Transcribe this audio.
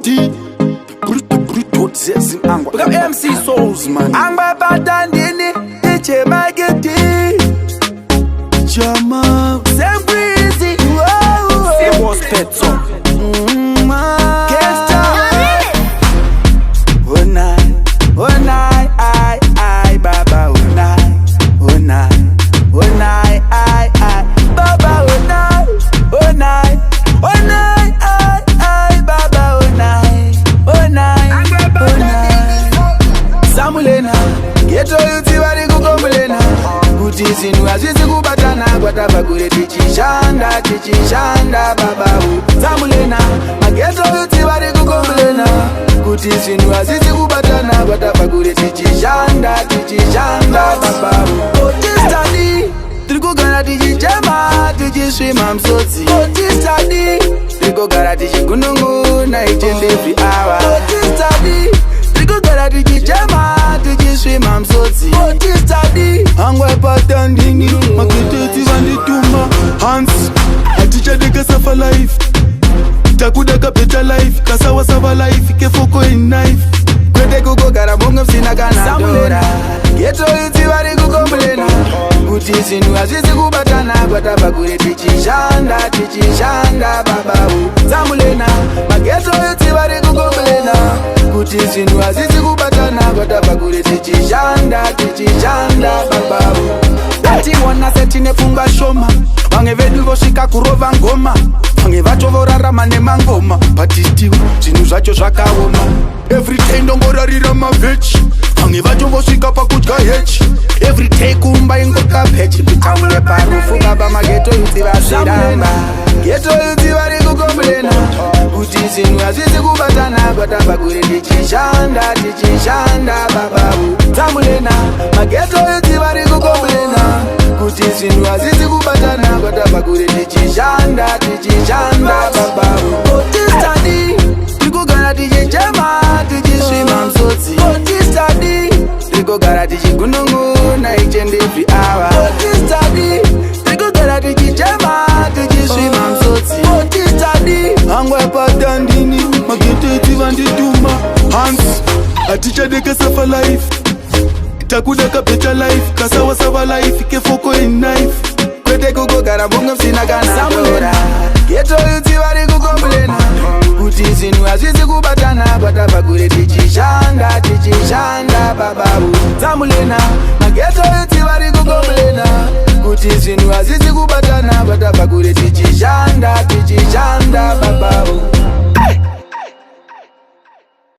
Mageti Bruto Zezim Angwa MC Souls man Angba Patandini Iche Mageti Jama Sam Breezy It was Petson Baba Samulena, geto yuti wari kukomulena kuti zinu azizi kubatana kwataba kure tichishanda babawu Samulena, mageto yuti wari kukomulena kuti zinu azizi kubatana kwataba kure tichishanda babawu Otistadi, trikugara tichichema tichiswima msotsi Otistadi, trikugara tichigunungu na ichende every hour Otistadi, trikugara tichichema tichiswima msotsi Otistadi, angwa Epatan dini Maketeti vandituma Hans Atichadeka safa life Takudaka better life Kasawa sava life Kefoko in knife Kwete kukogara bonga msina kana Samulena, geto yuti wari kukomulena kuti zinu azizi kubatana kwataba kure tichishanda babawu Samulena, mageto yuti wari kukomulena kuti zinu azizi kubatana kwataba kure tichishanda babawu Ati wana seti nefunga shoma Vange vedu vosvika kurova ngoma Vange vacho vorarama nemangoma Patistiwa, zinu zvacho zvakaoma Everyday ndongorarira mavechi Vange vacho vosvika pakudya hechi Everyday kumba ingoka pechi Pitamule parufu baba mageto yuti vasiramba Geto yuti vari kukomulena kuti zinu azizi kubatana kwataba kure tichishanda babawu Samulena, mageto yuti vari kukomulena kuti zinu azizi kubatana kwataba kure tichishanda babawu Otistadi, trikugara tichichema tichiswima msotsi Otistadi, trikugara tichigunungu na ichende every hour Otistadi, trikugara tichichema tichiswima msotsi Otistadi, angwa Epatan dini Maketeti vandituma Hans Atichadeka safa life Takudaka better life Kasawa sava life Kefoko in knife kwete kukogara bonga msina kana Samulena, geto yuti wari kukomulena kuti zinu azizi kubatana kwataba kure tichishanda babawu Samulena, mageto yuti wari kukomulena kuti zinu azizi kubatana kwataba kure tichishanda babawu